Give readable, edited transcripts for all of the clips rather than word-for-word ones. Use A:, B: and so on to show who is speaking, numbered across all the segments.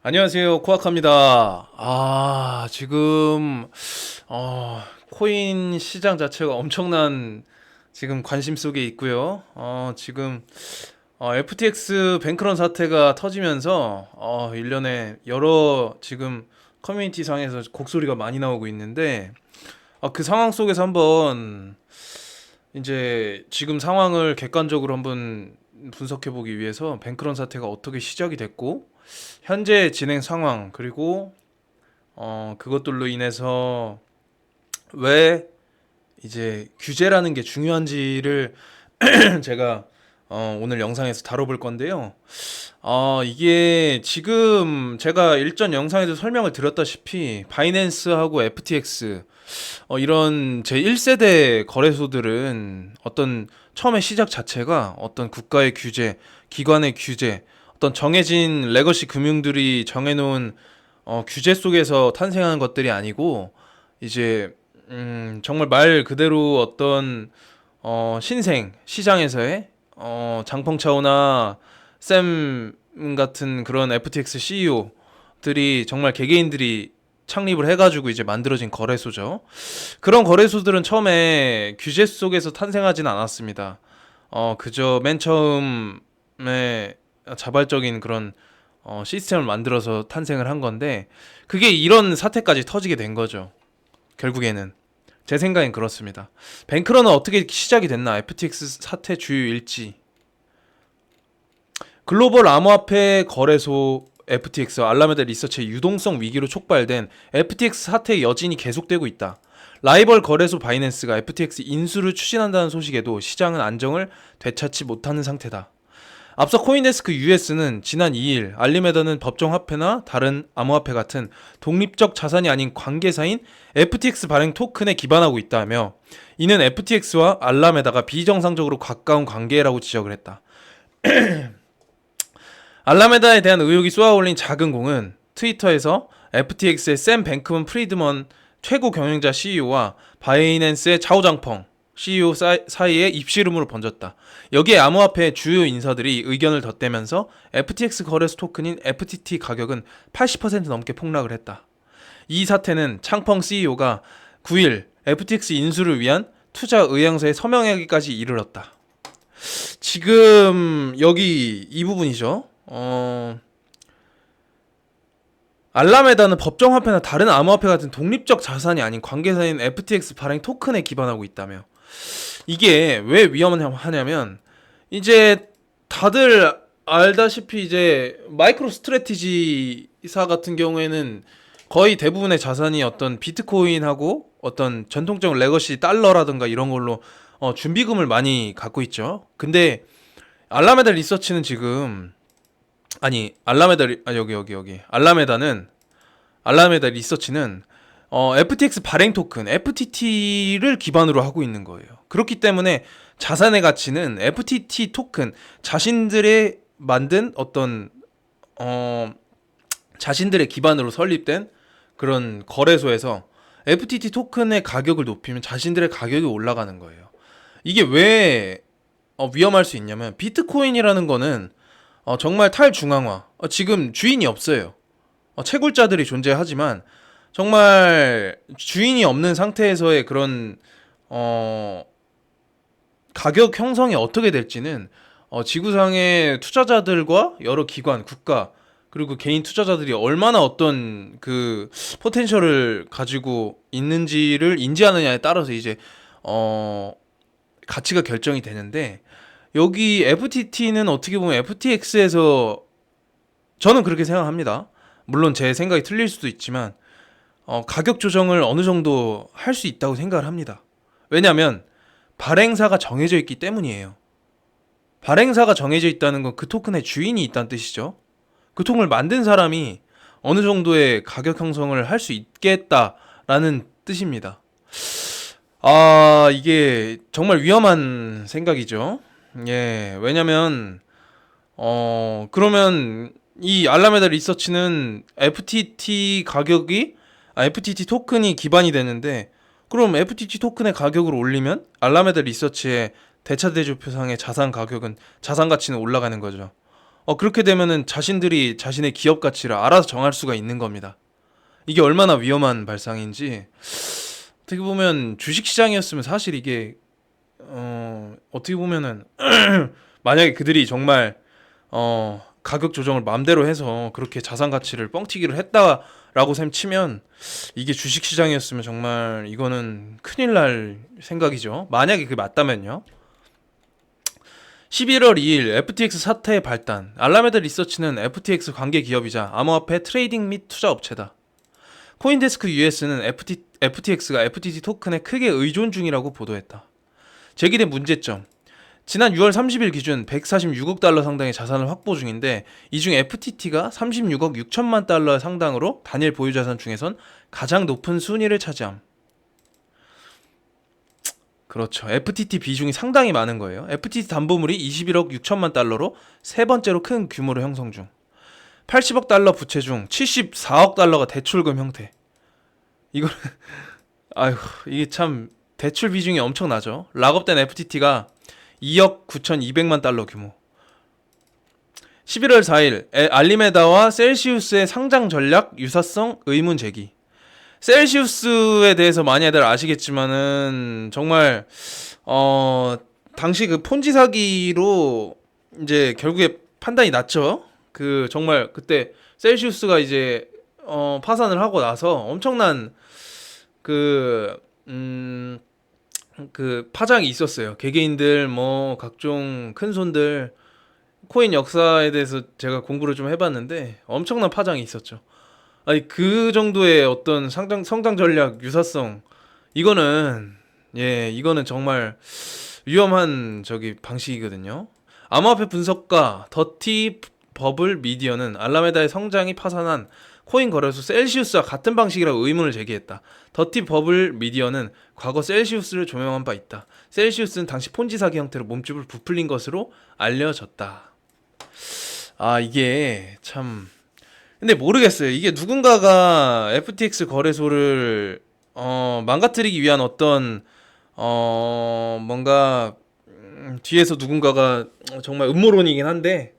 A: 안녕하세요. 코아카입니다. 지금, 코인 시장 자체가 엄청난 지금 관심 속에 있고요. 지금, FTX 뱅크런 사태가 터지면서, 일련의 여러 지금 커뮤니티 상에서 곡소리가 많이 나오고 있는데, 그 상황 속에서 한번, 이제 지금 상황을 객관적으로 한번 분석해 보기 위해서 뱅크런 사태가 어떻게 시작이 됐고, 현재 진행 상황, 그리고 그것들로 인해서 왜 이제 규제라는 게 중요한지를 제가 오늘 영상에서 다뤄볼 건데요. 이게 지금 제가 일전 영상에서 설명을 드렸다시피 바이낸스하고 FTX 이런 제 1세대 거래소들은 어떤 처음에 시작 자체가 어떤 국가의 규제, 기관의 규제, 어떤 정해진 레거시 금융들이 정해놓은 규제 속에서 탄생하는 것들이 아니고 이제 정말 말 그대로 어떤 신생 시장에서의 장펑차오나 샘 같은 그런 FTX CEO들이 정말 개개인들이 창립을 해가지고 이제 만들어진 거래소죠. 그런 거래소들은 처음에 규제 속에서 탄생하진 않았습니다. 그저 맨 처음에 자발적인 그런 시스템을 만들어서 탄생을 한 건데 그게 이런 사태까지 터지게 된 거죠. 결국에는 제 생각엔 그렇습니다. 뱅크런은 어떻게 시작이 됐나? FTX 사태 주요 일지. 글로벌 암호화폐 거래소 FTX 알라메다 리서치의 유동성 위기로 촉발된 FTX 사태의 여진이 계속되고 있다. 라이벌 거래소 바이낸스가 FTX 인수를 추진한다는 소식에도 시장은 안정을 되찾지 못하는 상태다. 앞서 코인데스크 US는 지난 2일 알리메다는 법정 화폐나 다른 암호화폐 같은 독립적 자산이 아닌 관계사인 FTX 발행 토큰에 기반하고 있다며 이는 FTX와 알라메다가 비정상적으로 가까운 관계라고 지적을 했다. 알라메다에 대한 의혹이 쏘아올린 작은 공은 트위터에서 FTX의 샘 뱅크먼 프리드먼 최고 경영자 CEO와 바이낸스의 자오장펑 CEO 사이에 입씨름으로 번졌다. 여기에 암호화폐 주요 인사들이 의견을 덧대면서 FTX 거래소 토큰인 FTT 가격은 80% 넘게 폭락을 했다. 이 사태는 창펑 CEO가 9일 FTX 인수를 위한 투자 의향서에 서명하기까지 이르렀다. 지금 여기 이 부분이죠. 알라메다는 법정 화폐나 다른 암호화폐 같은 독립적 자산이 아닌 관계사인 FTX 발행 토큰에 기반하고 있다며. 이게 왜 위험하냐면 이제 다들 알다시피 이제 마이크로 스트래티지사 같은 경우에는 거의 대부분의 자산이 어떤 비트코인하고 어떤 전통적 레거시 달러라든가 이런 걸로 준비금을 많이 갖고 있죠. 근데 알라메다 리서치는 지금 아니 알라메다 여기 알라메다 리서치는 FTX 발행 토큰 FTT를 기반으로 하고 있는 거예요. 그렇기 때문에 자산의 가치는 FTT 토큰 자신들의 만든 어떤 자신들의 기반으로 설립된 그런 거래소에서 FTT 토큰의 가격을 높이면 자신들의 가격이 올라가는 거예요. 이게 왜 위험할 수 있냐면 비트코인이라는 거는 정말 탈중앙화. 지금 주인이 없어요. 채굴자들이 존재하지만 정말 주인이 없는 상태에서의 그런 가격 형성이 어떻게 될지는 지구상의 투자자들과 여러 기관, 국가 그리고 개인 투자자들이 얼마나 어떤 그 포텐셜을 가지고 있는지를 인지하느냐에 따라서 이제 가치가 결정이 되는데 여기 FTT는 어떻게 보면 FTX에서 저는 그렇게 생각합니다. 물론 제 생각이 틀릴 수도 있지만 가격 조정을 어느 정도 할 수 있다고 생각을 합니다. 왜냐하면 발행사가 정해져 있기 때문이에요. 발행사가 정해져 있다는 건 그 토큰의 주인이 있다는 뜻이죠. 그 토큰을 만든 사람이 어느 정도의 가격 형성을 할 수 있겠다라는 뜻입니다. 이게 정말 위험한 생각이죠. 예, 왜냐면 그러면 이 알라메다 리서치는 FTT 토큰이 기반이 되는데 그럼 FTT 토큰의 가격을 올리면 알라메다 리서치의 대차 대조표상의 자산 가치는 올라가는 거죠. 그렇게 되면은 자신들이 자신의 기업 가치를 알아서 정할 수가 있는 겁니다. 이게 얼마나 위험한 발상인지. 어떻게 보면 주식 시장이었으면 사실 이게 어떻게 보면은 만약에 그들이 정말 가격 조정을 마음대로 해서 그렇게 자산 가치를 뻥튀기를 했다라고 셈 치면 이게 주식 시장이었으면 정말 이거는 큰일 날 생각이죠. 만약에 그게 맞다면요. 11월 2일 FTX 사태의 발단. 알라메다 리서치는 FTX 관계 기업이자 암호화폐 트레이딩 및 투자 업체다. 코인데스크 US는 FTX가 FTT 토큰에 크게 의존 중이라고 보도했다. 제기된 문제점. 지난 6월 30일 기준 146억 달러 상당의 자산을 확보 중인데 이 중 FTT가 36억 6천만 달러 상당으로 단일 보유 자산 중에선 가장 높은 순위를 차지함. 그렇죠. FTT 비중이 상당히 많은 거예요. FTT 담보물이 21억 6천만 달러로 세 번째로 큰 규모로 형성 중. 80억 달러 부채 중 74억 달러가 대출금 형태. 이거 아휴, 이게 참 대출 비중이 엄청나죠. 락업된 FTT가 2억 9,200만 달러 규모. 11월 4일 알리메다와 셀시우스의 상장 전략 유사성 의문 제기. 셀시우스에 대해서 많이들 아시겠지만은 정말 당시 그 폰지 사기로 이제 결국에 판단이 났죠. 그 정말 그때 셀시우스가 이제 파산을 하고 나서 엄청난 그 파장이 있었어요. 개개인들 뭐 각종 큰 손들 코인 역사에 대해서 제가 공부를 좀 해봤는데 엄청난 파장이 있었죠. 아니 그 정도의 어떤 성장 전략 유사성 이거는 정말 위험한 방식이거든요. 암호화폐 분석가 더티 버블 미디어는 알라메다의 성장이 파산한 코인 거래소 셀시우스와 같은 방식이라고 의문을 제기했다. 더티 버블 미디어는 과거 셀시우스를 조명한 바 있다. 셀시우스는 당시 폰지 사기 형태로 몸집을 부풀린 것으로 알려졌다. 이게 참 근데 모르겠어요. 이게 누군가가 FTX 거래소를 망가뜨리기 위한 어떤 뭔가 뒤에서 누군가가 정말 음모론이긴 한데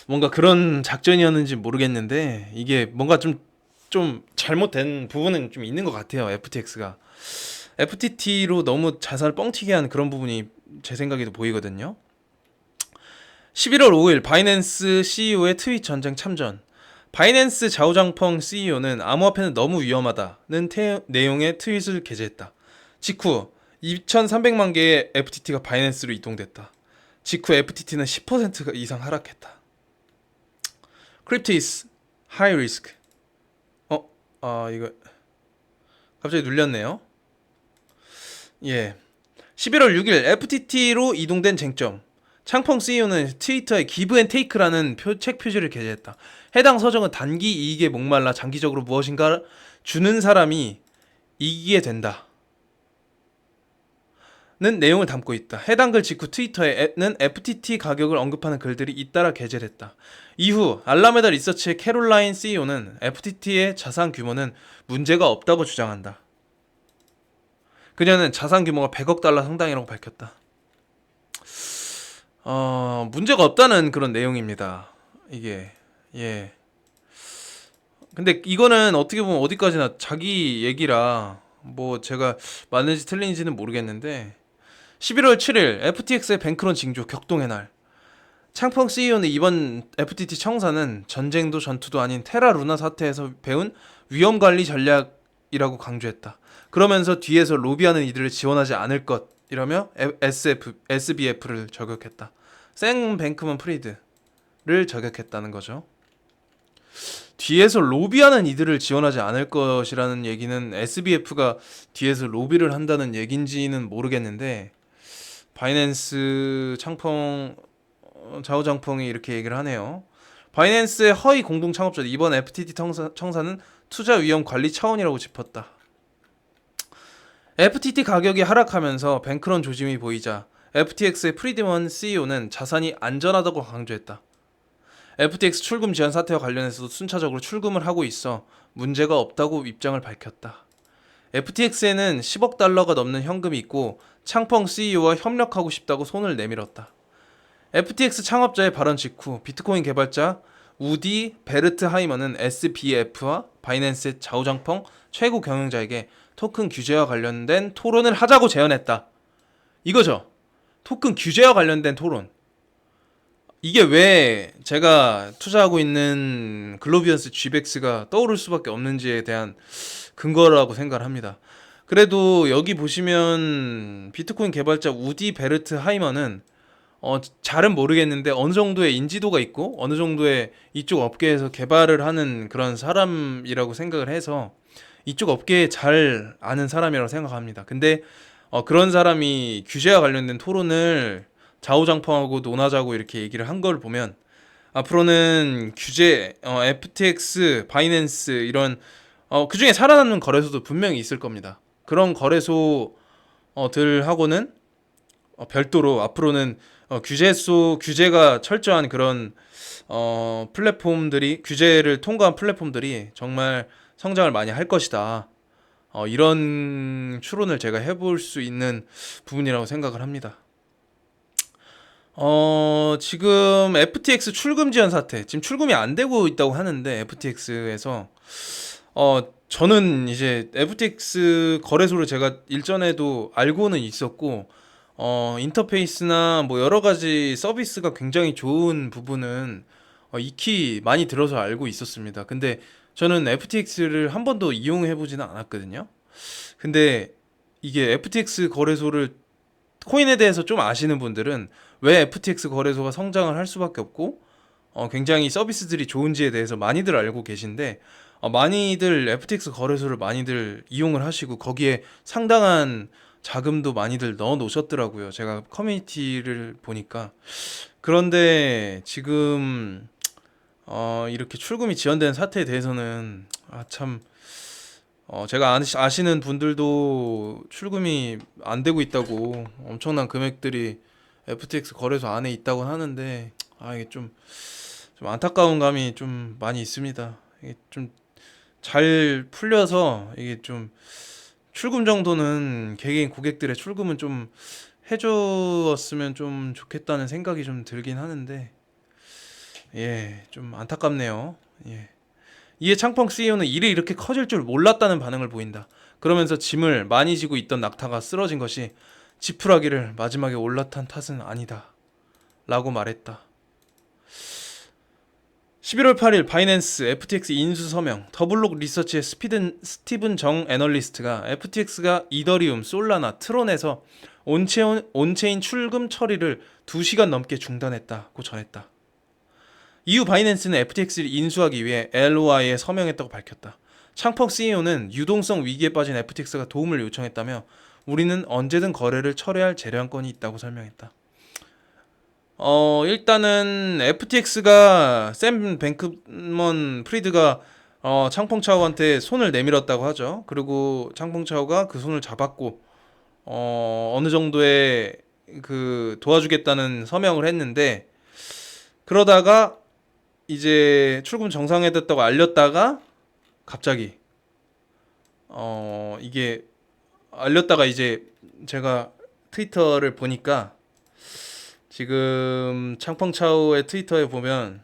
A: 뭔가 그런 작전이었는지 모르겠는데 이게 뭔가 좀 잘못된 부분은 좀 있는 것 같아요. FTX가 FTT로 너무 자산을 뻥튀기 한 그런 부분이 제 생각에도 보이거든요. 11월 5일 바이낸스 CEO의 트윗 전쟁 참전. 바이낸스 자오장펑 CEO는 암호화폐는 너무 위험하다는 내용의 트윗을 게재했다. 직후 2,300만 개의 FTT가 바이낸스로 이동됐다. 직후 FTT는 10% 이상 하락했다. 크립토 is high risk. 이거 갑자기 눌렸네요. 예. 11월 6일 FTT로 이동된 쟁점. 창펑 CEO는 트위터에 기브 앤 테이크라는 책 표지를 게재했다. 해당 서적은 단기 이익에 목말라 장기적으로 무엇인가 주는 사람이 이기게 된다. 는 내용을 담고 있다. 해당 글 직후 트위터에는 FTT 가격을 언급하는 글들이 잇따라 게재됐다. 이후 알라메다 리서치의 캐롤라인 CEO는 FTT의 자산 규모는 문제가 없다고 주장한다. 그녀는 자산 규모가 100억 달러 상당이라고 밝혔다. 문제가 없다는 그런 내용입니다. 이게 예. 근데 이거는 어떻게 보면 어디까지나 자기 얘기라 뭐 제가 맞는지 틀린지는 모르겠는데 11월 7일 FTX의 뱅크런 징조 격동의 날. 창펑 CEO는 이번 FTT 청사는 전쟁도 전투도 아닌 테라 루나 사태에서 배운 위험관리 전략이라고 강조했다. 그러면서 뒤에서 로비하는 이들을 지원하지 않을 것이라며 SBF를 저격했다. 샘 뱅크먼 프리드를 저격했다는 거죠. 뒤에서 로비하는 이들을 지원하지 않을 것이라는 얘기는 SBF가 뒤에서 로비를 한다는 얘긴지는 모르겠는데 바이낸스 창펑 자오장펑이 이렇게 얘기를 하네요. 바이낸스의 허위 공동 창업자 이번 FTT 청사는 투자 위험 관리 차원이라고 짚었다. FTT 가격이 하락하면서 뱅크런 조짐이 보이자 FTX의 프리드먼 CEO는 자산이 안전하다고 강조했다. FTX 출금 지연 사태와 관련해서도 순차적으로 출금을 하고 있어 문제가 없다고 입장을 밝혔다. FTX에는 10억 달러가 넘는 현금이 있고 창펑 CEO와 협력하고 싶다고 손을 내밀었다. FTX 창업자의 발언 직후 비트코인 개발자 우디 베르트하이머는 SBF와 바이낸스의 좌우장펑 최고 경영자에게 토큰 규제와 관련된 토론을 하자고 제안했다. 이거죠. 토큰 규제와 관련된 토론. 이게 왜 제가 투자하고 있는 글로비언스 GBX가 떠오를 수밖에 없는지에 대한 근거라고 생각을 합니다. 그래도 여기 보시면 비트코인 개발자 우디 베르트 하이머는 잘은 모르겠는데 어느 정도의 인지도가 있고 어느 정도의 이쪽 업계에서 개발을 하는 그런 사람이라고 생각을 해서 이쪽 업계에 잘 아는 사람이라고 생각합니다. 근데 그런 사람이 규제와 관련된 토론을 좌우장펑하고 논하자고 이렇게 얘기를 한 걸 보면 앞으로는 규제, FTX, 바이낸스 이런 그중에 살아남는 거래소도 분명히 있을 겁니다. 그런 거래소들하고는 별도로 앞으로는 규제가 철저한 그런 플랫폼들이 규제를 통과한 플랫폼들이 정말 성장을 많이 할 것이다. 이런 추론을 제가 해볼 수 있는 부분이라고 생각을 합니다. 지금 FTX 출금 지연 사태, 지금 출금이 안 되고 있다고 하는데 FTX에서 저는 이제 FTX 거래소를 제가 일전에도 알고는 있었고 인터페이스나 뭐 여러 가지 서비스가 굉장히 좋은 부분은 익히 많이 들어서 알고 있었습니다. 근데 저는 FTX를 한 번도 이용해 보지는 않았거든요. 근데 이게 FTX 거래소를 코인에 대해서 좀 아시는 분들은 왜 FTX 거래소가 성장을 할 수밖에 없고 굉장히 서비스들이 좋은지에 대해서 많이들 알고 계신데 많이들 FTX 거래소를 많이들 이용을 하시고 거기에 상당한 자금도 많이들 넣어 놓으셨더라고요. 제가 커뮤니티를 보니까. 그런데 지금 이렇게 출금이 지연된 사태에 대해서는 참 제가 아시는 분들도 출금이 안 되고 있다고 엄청난 금액들이 FTX 거래소 안에 있다고 하는데 이게 좀 안타까운 감이 좀 많이 있습니다. 이게 좀 잘 풀려서 이게 좀 출금 정도는 개개인 고객들의 출금은 좀 해줬으면 좀 좋겠다는 생각이 좀 들긴 하는데 좀 안타깝네요. 이에 창펑 CEO는 일이 이렇게 커질 줄 몰랐다는 반응을 보인다. 그러면서 짐을 많이 지고 있던 낙타가 쓰러진 것이 지푸라기를 마지막에 올라탄 탓은 아니다. 라고 말했다. 11월 8일 바이낸스 FTX 인수 서명 더블록 리서치의 스티븐 정 애널리스트가 FTX가 이더리움, 솔라나, 트론에서 온체인 출금 처리를 2시간 넘게 중단했다고 전했다. 이후 바이낸스는 FTX를 인수하기 위해 LOI에 서명했다고 밝혔다. 창펑 CEO는 유동성 위기에 빠진 FTX가 도움을 요청했다며 우리는 언제든 거래를 철회할 재량권이 있다고 설명했다. 일단은 FTX가 샘 뱅크먼 프리드가 창펑 차오한테 손을 내밀었다고 하죠. 그리고 창펑 차오가 그 손을 잡았고 어느 정도의 그 도와주겠다는 서명을 했는데 그러다가 이제 출금 정상화됐다고 알렸다가 갑자기 이게 알렸다가 이제 제가 트위터를 보니까 지금 창펑차오의 트위터에 보면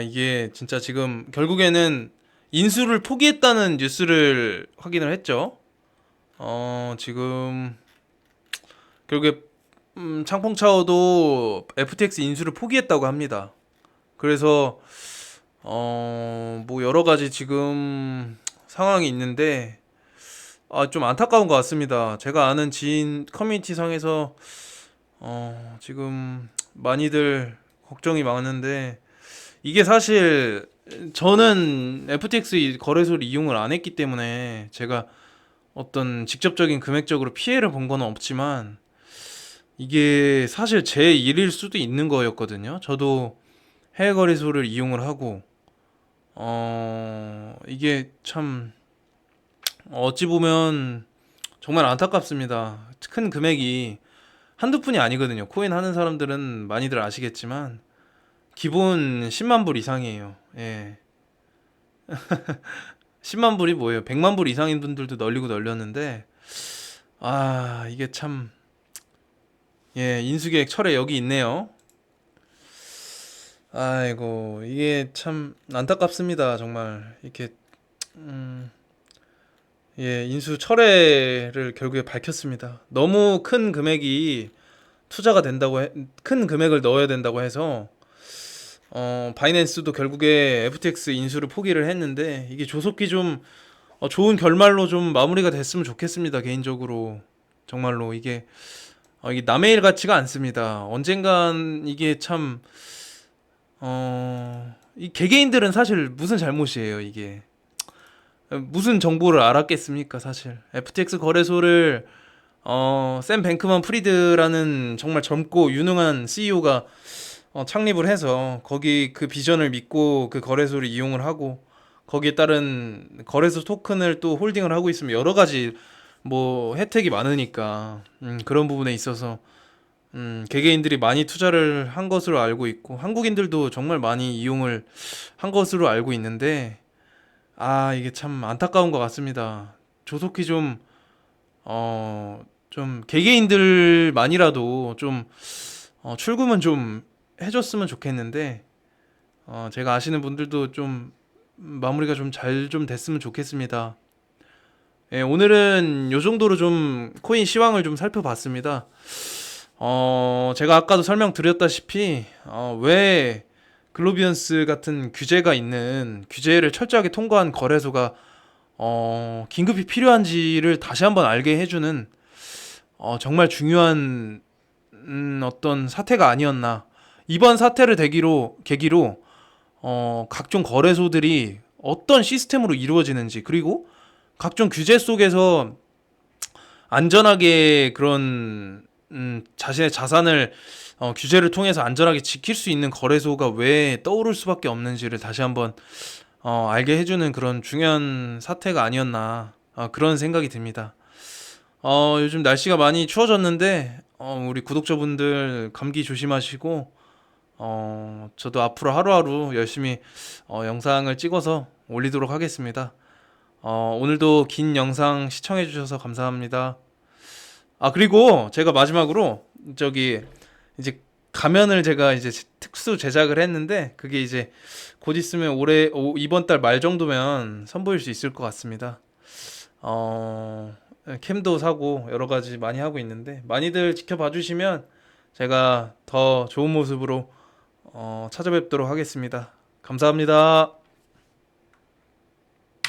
A: 이게 진짜 지금 결국에는 인수를 포기했다는 뉴스를 확인을 했죠. 지금 결국에 창펑차오도 FTX 인수를 포기했다고 합니다. 그래서 뭐 여러 가지 지금 상황이 있는데 좀 안타까운 것 같습니다. 제가 아는 지인 커뮤니티 상에서 지금 많이들 걱정이 많은데 이게 사실 저는 FTX 거래소를 이용을 안 했기 때문에 제가 어떤 직접적인 금액적으로 피해를 본 건 없지만 이게 사실 제 일일 수도 있는 거였거든요. 저도 해외 거래소를 이용을 하고 이게 참 어찌 보면 정말 안타깝습니다. 큰 금액이 한두 푼이 아니거든요. 코인 하는 사람들은 많이들 아시겠지만 기본 10만 불 이상이에요. 예. 10만 불이 뭐예요? 100만 불 이상인 분들도 널리고 널렸는데, 아, 이게 참, 예, 인수계획 철회 여기 있네요. 아이고, 이게 참 안타깝습니다. 정말. 이렇게, 음, 예, 인수 철회를 결국에 밝혔습니다. 너무 큰 금액이 투자가 된다고 큰 금액을 넣어야 된다고 해서, 바이낸스도 결국에 FTX 인수를 포기를 했는데, 이게 조속히 좀, 좋은 결말로 좀 마무리가 됐으면 좋겠습니다. 개인적으로. 정말로 이게 남의 일 같지가 않습니다. 언젠간 이게 참, 이 개개인들은 사실 무슨 잘못이에요, 이게. 무슨 정보를 알았겠습니까, 사실. FTX 거래소를, 샘 뱅크만 프리드라는 정말 젊고 유능한 CEO가 창립을 해서 거기 그 비전을 믿고 그 거래소를 이용을 하고 거기에 따른 거래소 토큰을 또 홀딩을 하고 있으면 여러 가지 뭐 혜택이 많으니까 그런 부분에 있어서 개개인들이 많이 투자를 한 것으로 알고 있고 한국인들도 정말 많이 이용을 한 것으로 알고 있는데 아 이게 참 안타까운 것 같습니다. 조속히 좀 개개인들만이라도 좀 출금은 좀 해줬으면 좋겠는데 제가 아시는 분들도 좀 마무리가 좀 잘 좀 됐으면 좋겠습니다. 예, 오늘은 요 정도로 좀 코인 시황을 좀 살펴봤습니다. 제가 아까도 설명드렸다시피, 왜 글로비언스 같은 규제가 있는 규제를 철저하게 통과한 거래소가, 긴급히 필요한지를 다시 한번 알게 해주는, 정말 중요한, 어떤 사태가 아니었나. 이번 사태를 계기로, 각종 거래소들이 어떤 시스템으로 이루어지는지, 그리고 각종 규제 속에서 안전하게 그런 자신의 자산을 규제를 통해서 안전하게 지킬 수 있는 거래소가 왜 떠오를 수밖에 없는지를 다시 한번 알게 해주는 그런 중요한 사태가 아니었나 그런 생각이 듭니다. 요즘 날씨가 많이 추워졌는데 우리 구독자분들 감기 조심하시고 저도 앞으로 하루하루 열심히 영상을 찍어서 올리도록 하겠습니다. 오늘도 긴 영상 시청해주셔서 감사합니다. 아, 그리고 제가 마지막으로 저기 이제 가면을 제가 이제 특수 제작을 했는데 그게 이제 곧 있으면 이번 달 말 정도면 선보일 수 있을 것 같습니다. 어, 캠도 사고 여러 가지 많이 하고 있는데 많이들 지켜봐 주시면 제가 더 좋은 모습으로 찾아뵙도록 하겠습니다. 감사합니다.